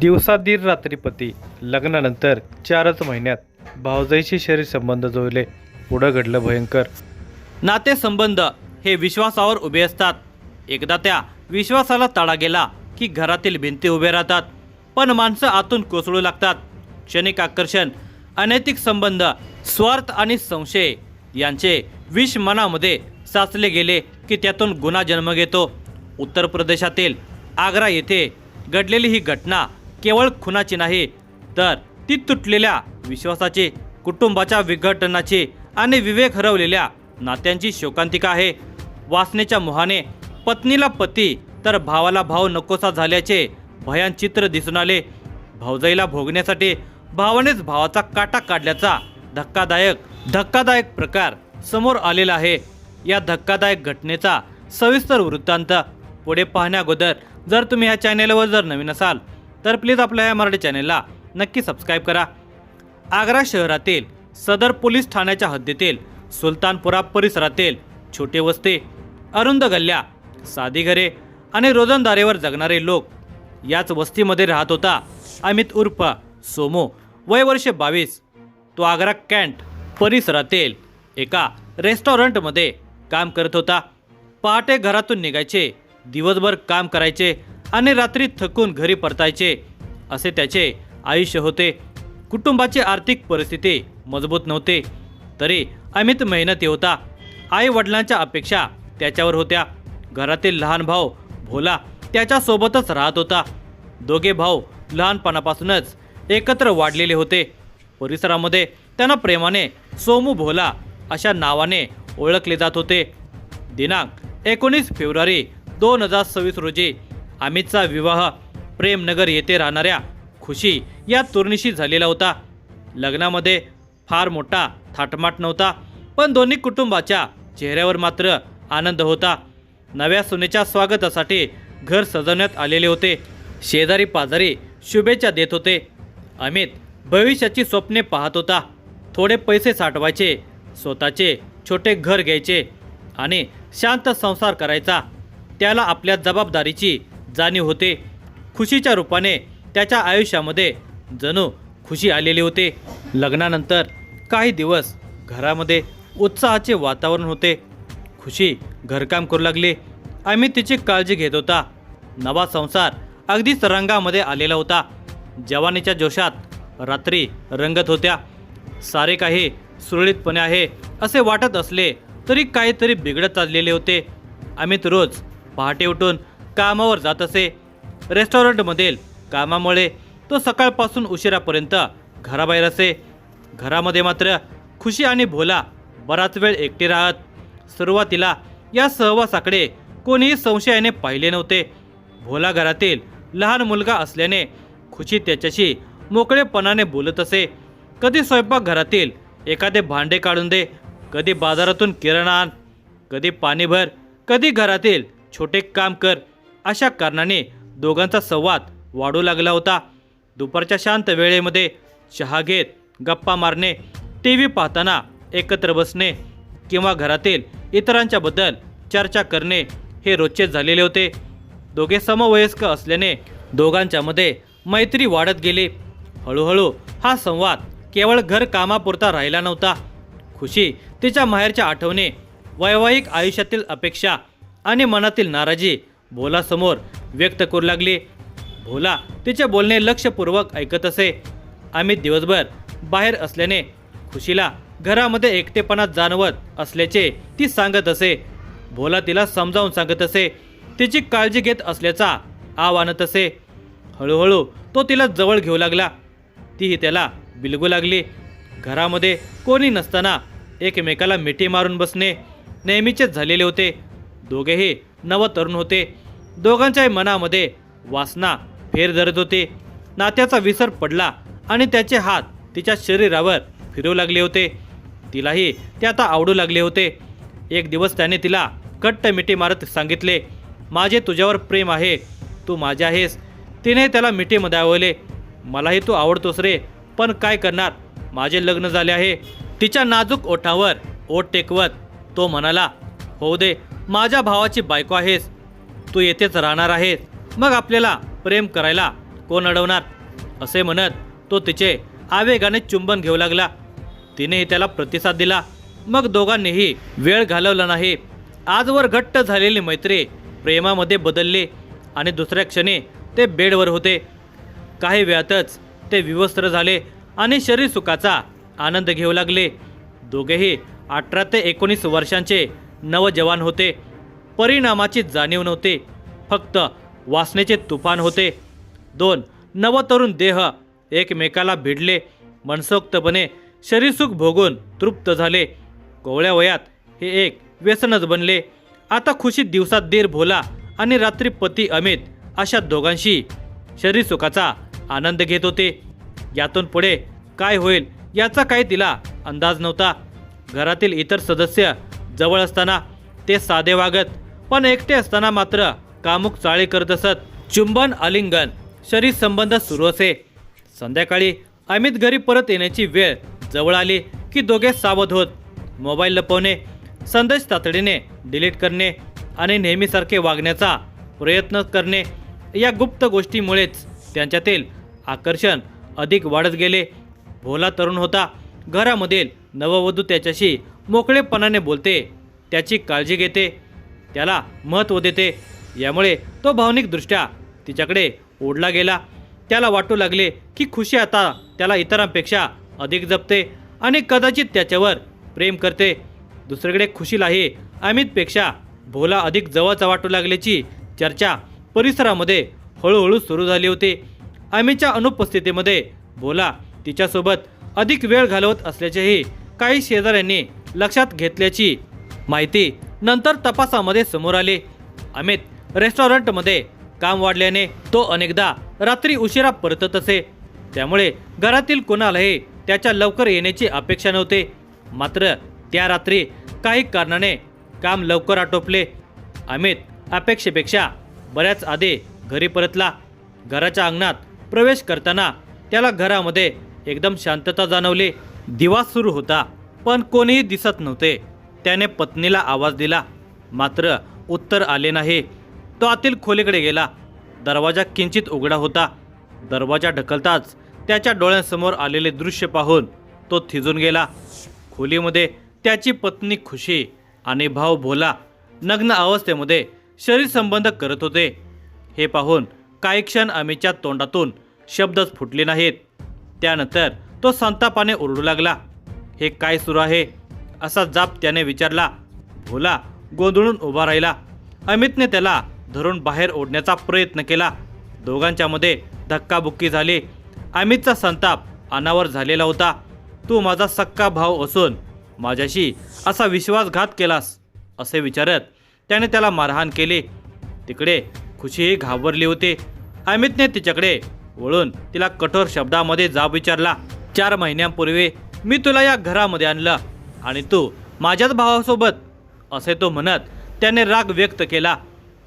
दिवसा दीड रात्री पती, लग्नानंतर 4च महिन्यात भावजाईशी शरीर संबंध जुळले. पुढं घडलं भयंकर. नातेसंबंध हे विश्वासावर उभे असतात. एकदा त्या विश्वासाला तडा गेला की घरातील भिंती उभे राहतात, पण माणसं आतून कोसळू लागतात. क्षणिक आकर्षण, अनैतिक संबंध, स्वार्थ आणि संशय यांचे विष मनामध्ये साचले गेले की त्यातून गुन्हा जन्म घेतो. उत्तर प्रदेशातील आग्रा येथे घडलेली ही घटना केवळ खुनाची नाही, तर ती तुटलेल्या विश्वासाची, कुटुंबाच्या विघटनाची आणि विवेक हरवलेल्या नात्यांची शोकांतिका आहे. वासनेच्या मोहाने पत्नीला पती तर भावाला भाव नकोसा झाल्याचे भयान चित्र दिसून आले. भावजाईला भोगण्यासाठी भावानेच भावाचा काटा काढल्याचा धक्कादायक प्रकार समोर आलेला आहे. या धक्कादायक घटनेचा सविस्तर वृत्तांत पुढे पाहण्याअगोदर जर तुम्ही ह्या चॅनेलवर जर नवीन असाल तर प्लीज आपल्या या मराठी चॅनेलला नक्की सबस्क्राईब करा. आग्रा शहरातील सदर पोलीस ठाण्याच्या हद्दीतील सुलतानपुरा परिसरातील छोटे वस्ती, अरुंद गल्ल्या, साधी घरे आणि रोजंदारीवर जगणारे लोक याच वस्तीमध्ये राहत होता अमित उर्फ सोमू, वय वर्ष 22. तो आग्रा कॅन्ट परिसरातील एका रेस्टॉरंटमध्ये काम करत होता. पहाटे घरातून निघायचे, दिवसभर काम करायचे आणि रात्री थकून घरी परतायचे, असे त्याचे आयुष्य होते. कुटुंबाची आर्थिक परिस्थिती मजबूत नव्हते, तरी अमित मेहनती होता. आई वडिलांच्या अपेक्षा त्याच्यावर होत्या. घरातील लहान भाऊ भोला त्याच्यासोबतच राहत होता. दोघे भाऊ लहानपणापासूनच एकत्र वाढलेले होते. परिसरामध्ये त्यांना प्रेमाने सोमू भोला अशा नावाने ओळखले जात होते. दिनांक 19 फेब्रुवारी 2026 रोजी अमितचा विवाह प्रेमनगर येथे राहणाऱ्या खुशी या तरुणीशी झालेला होता. लग्नामध्ये फार मोठा थाटमाट नव्हता, पण दोन्ही कुटुंबाच्या चेहऱ्यावर मात्र आनंद होता. नव्या सुनेच्या स्वागतासाठी घर सजवण्यात आलेले होते. शेजारी पाजारी शुभेच्छा देत होते. अमित भविष्याची स्वप्ने पाहत होता. थोडे पैसे साठवायचे, स्वतःचे छोटे घर घ्यायचे आणि शांत संसार करायचा. त्याला आपल्या जबाबदारीची जाणीव होते. खुशीच्या रूपाने त्याच्या आयुष्यामध्ये जणू खुशी आलेली होते. लग्नानंतर काही दिवस घरामध्ये उत्साहाचे वातावरण होते. खुशी घरकाम करू लागली. अमित तिची काळजी घेत होता. नवा संसार अगदीच रंगामध्ये आलेला होता. जवानीच्या जोशात रात्री रंगत होत्या. सारे काही सुरळीतपणे आहे असे वाटत असले तरी काहीतरी बिघडत चाललेले होते. अमित रोज पहाटे उठून कामावर जात असे. रेस्टॉरंटमधील कामामुळे तो सकाळपासून उशिरापर्यंत घराबाहेर असे. घरामध्ये मात्र खुशी आणि भोला बराच वेळ एकटे राहत. सुरुवातीला या सहवासाकडे कोणीही संशयाने पाहिले नव्हते. भोला घरातील लहान मुलगा असल्याने खुशी त्याच्याशी मोकळेपणाने बोलत असे. कधी स्वयंपाकघरातील एखादे भांडे काढून दे, कधी बाजारातून किराणा आण, कधी पाणी भर, कधी घरातील छोटे काम कर, अशा कारणाने दोघांचा संवाद वाढू लागला होता. दुपारच्या शांत वेळेमध्ये चहा घेत गप्पा मारणे, टी व्ही पाहताना एकत्र बसणे किंवा घरातील इतरांच्याबद्दल चर्चा करणे हे रोजचे झालेले होते. दोघे समवयस्क असल्याने दोघांच्यामध्ये मैत्री वाढत गेली. हळूहळू हा संवाद केवळ घर कामापुरता राहिला नव्हता. खुशी तिच्या माहेरच्या आठवणी, वैवाहिक आयुष्यातील अपेक्षा आणि मनातील नाराजी भोलासमोर व्यक्त करू लागली. भोला तिचे बोलणे लक्षपूर्वक ऐकत असे. अमित दिवसभर बाहेर असल्याने खुशीला घरामध्ये एकटेपणा जाणवत असल्याचे ती सांगत असे. भोला तिला समजावून सांगत असे. तिची काळजी घेत असल्याचा आव आणत असे. हळूहळू तो तिला जवळ घेऊ लागला. तीही त्याला बिलगू लागली. घरामध्ये कोणी नसताना एकमेकाला मिठी मारून बसणे नेहमीचेच झालेले होते. दोघेही नवतरुण होते. दोघांच्याही मनामध्ये वासना फेर धरत होते. नात्याचा विसर पडला आणि त्याचे हात तिच्या शरीरावर फिरू लागले होते. तिलाही ते आता आवडू लागले होते. एक दिवस त्याने तिला घट्ट मिठी मारत सांगितले, माझे तुझ्यावर प्रेम आहे, तू माझी आहेस. तिने त्याला मिठीमध्ये आवडले. मलाही तू आवडतोस रे, पण काय करणार, माझे लग्न झाले आहे. तिच्या नाजूक ओठावर ओठ टेकवत तो म्हणाला, होऊ दे, माझ्या भावाची बायको आहेस, तू येथेच राहणार आहेस, मग आपल्याला प्रेम करायला कोण अडवणार असे म्हणत तो तिचे आवेगाने चुंबन घेऊ लागला. तिनेही त्याला प्रतिसाद दिला. मग दोघांनीही वेळ घालवला नाही. आजवर घट्ट झालेली मैत्री प्रेमामध्ये बदलली आणि दुसऱ्या क्षणी ते बेडवर होते. काही वेळातच ते विवस्त्र झाले आणि शरीर सुखाचा आनंद घेऊ लागले. दोघेही 18 ते 19 वर्षांचे नवजवान होते. परिणामाची जाणीव नव्हती, फक्त वासनेचे तुफान होते. दोन नवतरुण देह एकमेकाला भिडले. मनसोक्तपणे शरीरसुख भोगून तृप्त झाले. कोवळ्या वयात हे एक व्यसनच बनले. आता खुशीत दिवसात दीर भोला आणि रात्री पती अमित अशा दोघांशी शरीरसुखाचा आनंद घेत होते. यातून पुढे काय होईल याचा काही तिला अंदाज नव्हता. घरातील इतर सदस्य जवळ असताना ते साधे वागत, पण एकटे असताना मात्र कामुक चाळे करत असत. चुंबन, आलिंगन, शरीर संबंध सुरू असे. संध्याकाळी अमित घरी परत येण्याची वेळ जवळ आली की दोघे सावध होत. मोबाईल लपवणे, संदेश तातडीने डिलीट करणे आणि नेहमीसारखे वागण्याचा प्रयत्न करणे या गुप्त गोष्टीमुळेच त्यांच्यातील आकर्षण अधिक वाढत गेले. भोला तरुण होता. घरामधील नववधू त्याच्याशी मोकळेपणाने बोलते, त्याची काळजी घेते, त्याला महत्त्व देते. यामुळे तो भावनिकदृष्ट्या तिच्याकडे ओढला गेला. त्याला वाटू लागले की खुशी आता त्याला इतरांपेक्षा अधिक जपते आणि कदाचित त्याच्यावर प्रेम करते. दुसरीकडे खुशीलाही अमितपेक्षा भोला अधिक जवळचा वाटू लागल्याची चर्चा परिसरामध्ये हळूहळू सुरू झाली होती. अमितच्या अनुपस्थितीमध्ये भोला तिच्यासोबत अधिक वेळ घालवत असल्याचेही काही शेजाऱ्यांनी लक्षात घेतल्याची माहिती नंतर तपासामध्ये समोर आली. अमित रेस्टॉरंटमध्ये काम वाढल्याने तो अनेकदा रात्री उशिरा परतत असे. त्यामुळे घरातील कोणालाही त्याच्या लवकर येण्याची अपेक्षा नव्हती. मात्र त्या रात्री काही कारणाने काम लवकर आटोपले. अमित अपेक्षेपेक्षा बऱ्याच आधी घरी परतला. घराच्या अंगणात प्रवेश करताना त्याला घरामध्ये एकदम शांतता जाणवली. दिवा सुरू होता, पण कोणीही दिसत नव्हते. त्याने पत्नीला आवाज दिला, मात्र उत्तर आले नाही. तो आतील खोलीकडे गेला. दरवाजा किंचित उघडा होता. दरवाजा ढकलताच त्याच्या डोळ्यांसमोर आलेले दृश्य पाहून तो थिजून गेला. खोलीमध्ये त्याची पत्नी खुशी आणि भाऊ भोला नग्न अवस्थेमध्ये शरीर संबंध करत होते. हे पाहून काही क्षण अमितच्या तोंडातून शब्दच फुटले नाहीत. त्यानंतर तो संतापाने ओरडू लागला. हे काय सुरू आहे असा जाप त्याने विचारला. भोला गोंधळून उभा राहिला. अमितने त्याला धरून बाहेर ओढण्याचा प्रयत्न केला. दोघांच्यामध्ये धक्काबुक्की झाली. अमितचा संताप अनावर झालेला होता. तू माझा सक्का भाऊ असून माझ्याशी असा विश्वासघात केलास असे विचारत त्याने त्याला मारहाण केली. तिकडे खुशीही घाबरली होती. अमितने तिच्याकडे वळून तिला कठोर शब्दामध्ये जाब विचारला. 4 महिन्यांपूर्वी मी तुला या घरामध्ये आणलं आणि तू माझ्याच भावासोबत असे तो म्हणत त्याने राग व्यक्त केला.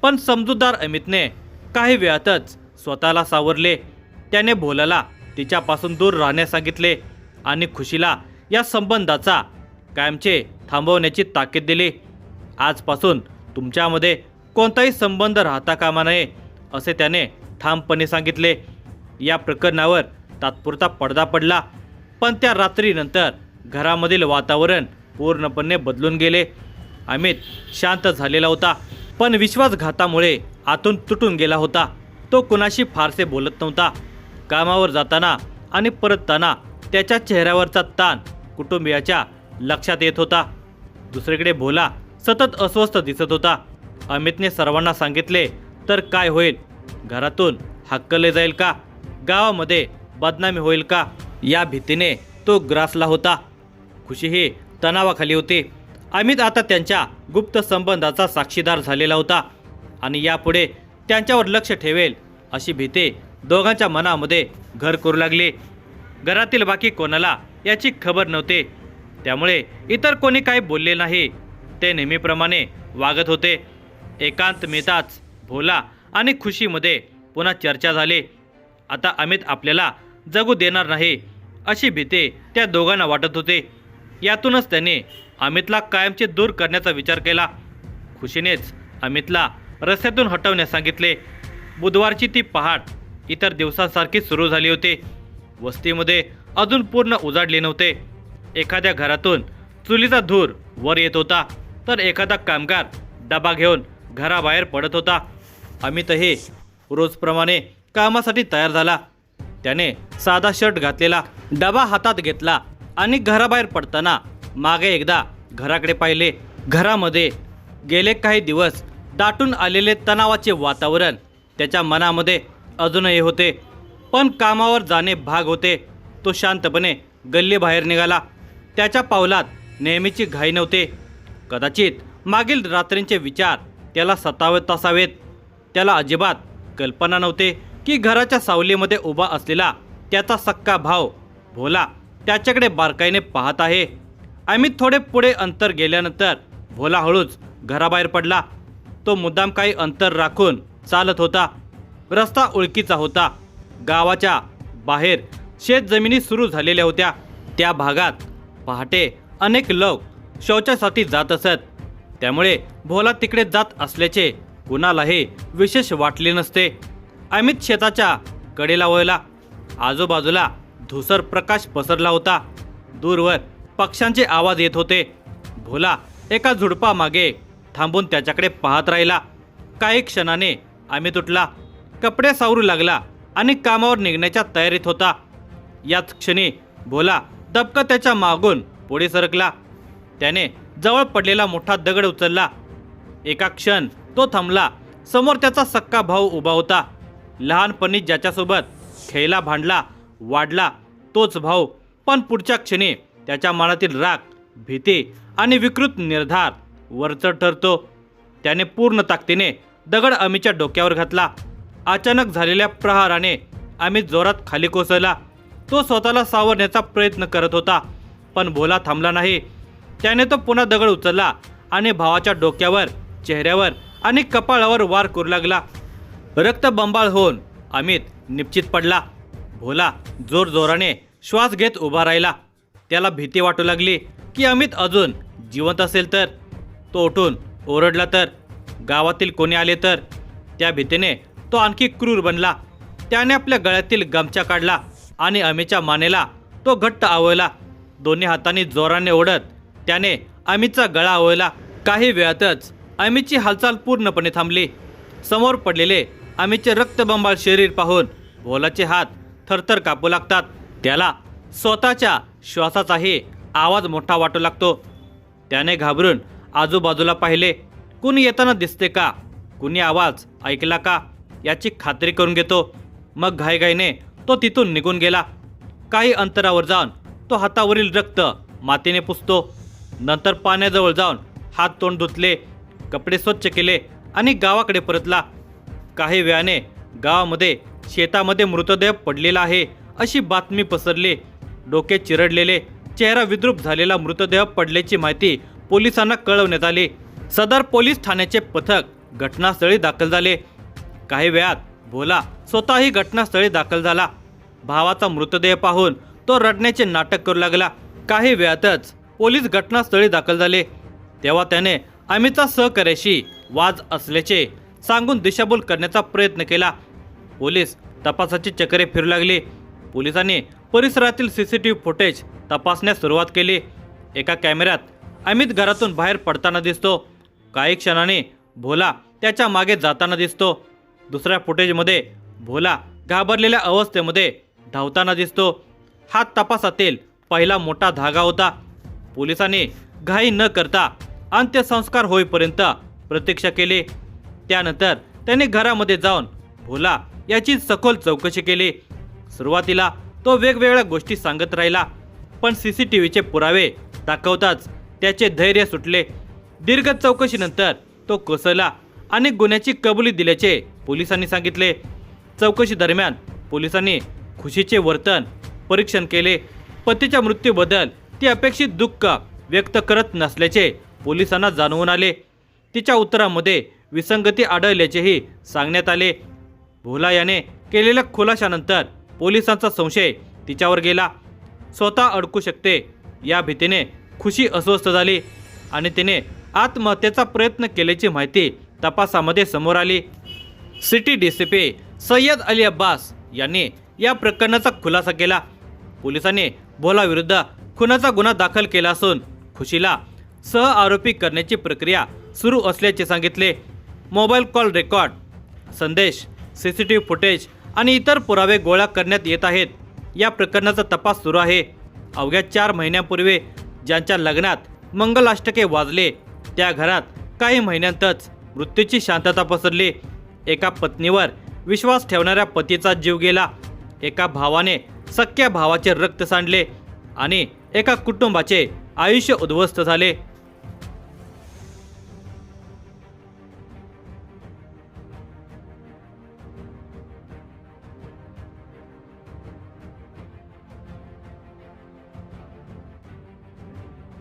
पण समजूतदार अमितने काही वेळातच स्वतःला सावरले. त्याने भोलाला तिच्यापासून दूर राहण्यास सांगितले आणि खुशीला या संबंधाचा कायमचे थांबवण्याची ताकीद दिली. आजपासून तुमच्यामध्ये कोणताही संबंध राहता कामा नये असे त्याने ठामपणे सांगितले. या प्रकरणावर तात्पुरता पडदा पडला, पण त्या रात्रीनंतर घरामधील वातावरण पूर्णपणे बदलून गेले. अमित शांत झालेला होता, पण विश्वासघातामुळे आतून तुटून गेला होता. तो कुणाशी फारसे बोलत नव्हता. कामावर जाताना आणि परतताना त्याच्या चेहऱ्यावरचा ताण कुटुंबियाच्या लक्षात येत होता. दुसरीकडे भोला सतत अस्वस्थ दिसत होता. अमितने सर्वांना सांगितले तर काय होईल? घरातून हाकलले जाईल का? गावामध्ये बदनामी होईल का? या भीतीने तो ग्रासला होता. खुशीही तणावाखाली होती. अमित आता त्यांच्या गुप्त संबंधाचा साक्षीदार झालेला होता आणि यापुढे त्यांच्यावर लक्ष ठेवेल अशी भीती दोघांच्या मनामध्ये घर करू लागली. घरातील बाकी कोणाला याची खबर नव्हती, त्यामुळे इतर कोणी काही बोलले नाही. ते नेहमीप्रमाणे वागत होते. एकांत मिळताच भोला आणि खुशीमध्ये पुन्हा चर्चा झाली. आता अमित आपल्याला जगू देणार नाही अशी भीती त्या दोघांना वाटत होते. यातूनच त्याने अमितला कायमचे दूर करण्याचा विचार केला. खुशीनेच अमितला रस्त्यातून हटवण्यास सांगितले. बुधवारची ती पहाट इतर दिवसांसारखी सुरू झाली होती. वस्तीमध्ये अजून पूर्ण उजाडले नव्हते. एखाद्या घरातून चुलीचा धूर वर येत होता, तर एखादा कामगार डबा घेऊन घराबाहेर पडत होता. अमितही रोजप्रमाणे कामासाठी तयार झाला. त्याने साधा शर्ट घातलेला, डबा हातात घेतला आणि घराबाहेर पडताना मागे एकदा घराकडे पाहिले. घरामध्ये गेले काही दिवस दाटून आलेले तणावाचे वातावरण त्याच्या मनामध्ये अजूनही होते. पण कामावर जाणे भाग होते. तो शांतपणे गल्लीबाहेर निघाला. त्याच्या पावलात नेहमीची घाई नव्हते. कदाचित मागील रात्रींचे विचार त्याला सतावत असावेत. त्याला अजिबात कल्पना नव्हते की घराच्या सावलीमध्ये उभा असलेला त्याचा सक्का भाऊ भोला त्याच्याकडे बारकाईने पाहत आहे. अमित थोडे पुढे अंतर गेल्यानंतर भोला हळूच घराबाहेर पडला. तो मुद्दाम काही अंतर राखून चालत होता. रस्ता ओळखीचा होता. गावाच्या बाहेर शेतजमिनी सुरू झालेल्या होत्या. त्या भागात पहाटे अनेक लोक शौचासाठी जात असत. त्यामुळे भोला तिकडे जात असल्याचे कुणालाही विशेष वाटले नसते. अमित शेताच्या कडेला वळला. आजूबाजूला धुसर प्रकाश पसरला होता. दूरवर पक्ष्यांचे आवाज येत होते. भोला एका झुडपामागे थांबून त्याच्याकडे पाहत राहिला. काही क्षणाने अमित उठला, कपडे सावरू लागला आणि कामावर निघण्याच्या तयारीत होता. याच क्षणी भोला दबका त्याच्या मागून पुढे सरकला. त्याने जवळ पडलेला मोठा दगड उचलला. एका क्षण तो थांबला. समोर त्याचा सक्का भाऊ उभा होता. लहानपणी ज्याच्यासोबत खेळला, भांडला, वाढला तोच भाऊ. पण पुढच्या क्षणी त्याच्या मनातील राग, भीती आणि विकृत निर्धार वरचढ ठरतो. त्याने पूर्ण ताकदीने दगड अमितच्या डोक्यावर घातला. अचानक झालेल्या प्रहाराने अमित जोरात खाली कोसळला. तो स्वतःला सावरण्याचा प्रयत्न करत होता, पण भोला थांबला नाही. त्याने तो पुन्हा दगड उचलला आणि भावाच्या डोक्यावर, चेहऱ्यावर आणि कपाळावर वार करू लागला. रक्तबंबाळ होऊन अमित निपचित पडला. भोला जोरजोराने श्वास घेत उभा राहिला. त्याला भीती वाटू लागली की अमित अजून जिवंत असेल तर, तो उठून ओरडला तर, गावातील कोणी आले तर. त्या भीतीने तो आणखी क्रूर बनला. त्याने आपल्या गळ्यातील गमछा काढला आणि अमितच्या मानेला तो घट्ट आवळला. दोन्ही हातांनी जोराने ओढत त्याने अमितचा गळा आवळला. काही वेळातच अमितची हालचाल पूर्णपणे थांबली. समोर पडलेले अमितचे रक्तबंबाळ शरीर पाहून भोलाचे हात थरथर कापू लागतात. त्याला स्वतःच्या श्वासाचाही आवाज मोठा वाटू लागतो. त्याने घाबरून आजूबाजूला पाहिले. कुणी येताना दिसते का, कुणी आवाज ऐकला का याची खात्री करून घेतो. मग घाईघाईने तो तिथून निघून गेला. काही अंतरावर जाऊन तो हातावरील रक्त मातीने पुसतो. नंतर पाण्याजवळ जाऊन हात तोंड धुतले, कपडे स्वच्छ केले आणि गावाकडे परतला. काही वेळाने गावामध्ये शेतामध्ये मृतदेह पडलेला आहे अशी बातमी पसरली. डोके चिरडलेले, चेहरा विद्रूप झालेला मृतदेह पडल्याची माहिती पोलिसांना कळवण्यात आली. सदर पोलीस ठाण्याचे पथक घटनास्थळी दाखल झाले. काही वेळात भोला स्वतःही घटनास्थळी दाखल झाला. भावाचा मृतदेह पाहून तो रडण्याचे नाटक करू लागला. काही वेळातच पोलीस घटनास्थळी दाखल झाले. तेव्हा त्याने अमितचा सहकार्याशी वाद असल्याचे सांगून दिशाभूल करण्याचा प्रयत्न केला. पोलीस तपासाची चक्रे फिरू लागली. पोलिसांनी परिसरातील सीसीटीव्ही फुटेज तपासण्यास सुरुवात केली. एका कॅमेऱ्यात अमित घरातून बाहेर पडताना दिसतो. काही क्षणांनी भोला त्याच्या मागे जाताना दिसतो. दुसऱ्या फुटेजमध्ये भोला घाबरलेल्या अवस्थेमध्ये धावताना दिसतो. हा तपासातील पहिला मोठा धागा होता. पोलिसांनी घाई न करता अंत्यसंस्कार होईपर्यंत प्रतीक्षा केली. त्यानंतर त्यांनी घरामध्ये जाऊन भोला याची सखोल चौकशी केली. सुरुवातीला तो वेगवेगळ्या गोष्टी सांगत राहिला, पण सीसीटीव्हीचे पुरावे दाखवताच त्याचे धैर्य सुटले. दीर्घ चौकशीनंतर तो कोसळला आणि गुन्ह्याची कबुली दिल्याचे पोलिसांनी सांगितले. चौकशी दरम्यान पोलिसांनी खुशीचे वर्तन परीक्षण केले. पतीच्या मृत्यूबद्दल ती अपेक्षित दुःख व्यक्त करत नसल्याचे पोलिसांना जाणवून आले. तिच्या उत्तरामध्ये विसंगती आढळल्याचेही सांगण्यात आले. भोला याने केलेल्या खुलाशानंतर पोलिसांचा संशय तिच्यावर गेला. स्वतः अडकू शकते या भीतीने खुशी अस्वस्थ झाली आणि तिने आत्महत्येचा प्रयत्न केल्याची माहिती तपासामध्ये समोर आली. सिटी डीसीपी सय्यद अली अब्बास यांनी या प्रकरणाचा खुलासा केला. पोलिसांनी भोलाविरुद्ध खुनाचा गुन्हा दाखल केला असून खुशीला सह आरोपी करण्याची प्रक्रिया सुरू असल्याचे सांगितले. मोबाईल कॉल रेकॉर्ड, संदेश, सीसीटीव्ही फुटेज आणि इतर पुरावे गोळा करण्यात येत आहेत. या प्रकरणाचा तपास सुरू आहे. अवघ्या 4 महिन्यांपूर्वी ज्यांच्या लग्नात मंगलाष्टके वाजले त्या घरात काही महिन्यांतच मृत्यूची शांतता पसरली. एका पत्नीवर विश्वास ठेवणाऱ्या पतीचा जीव गेला. एका भावाने सख्या भावाचे रक्त सांडले आणि एका कुटुंबाचे आयुष्य उद्ध्वस्त झाले.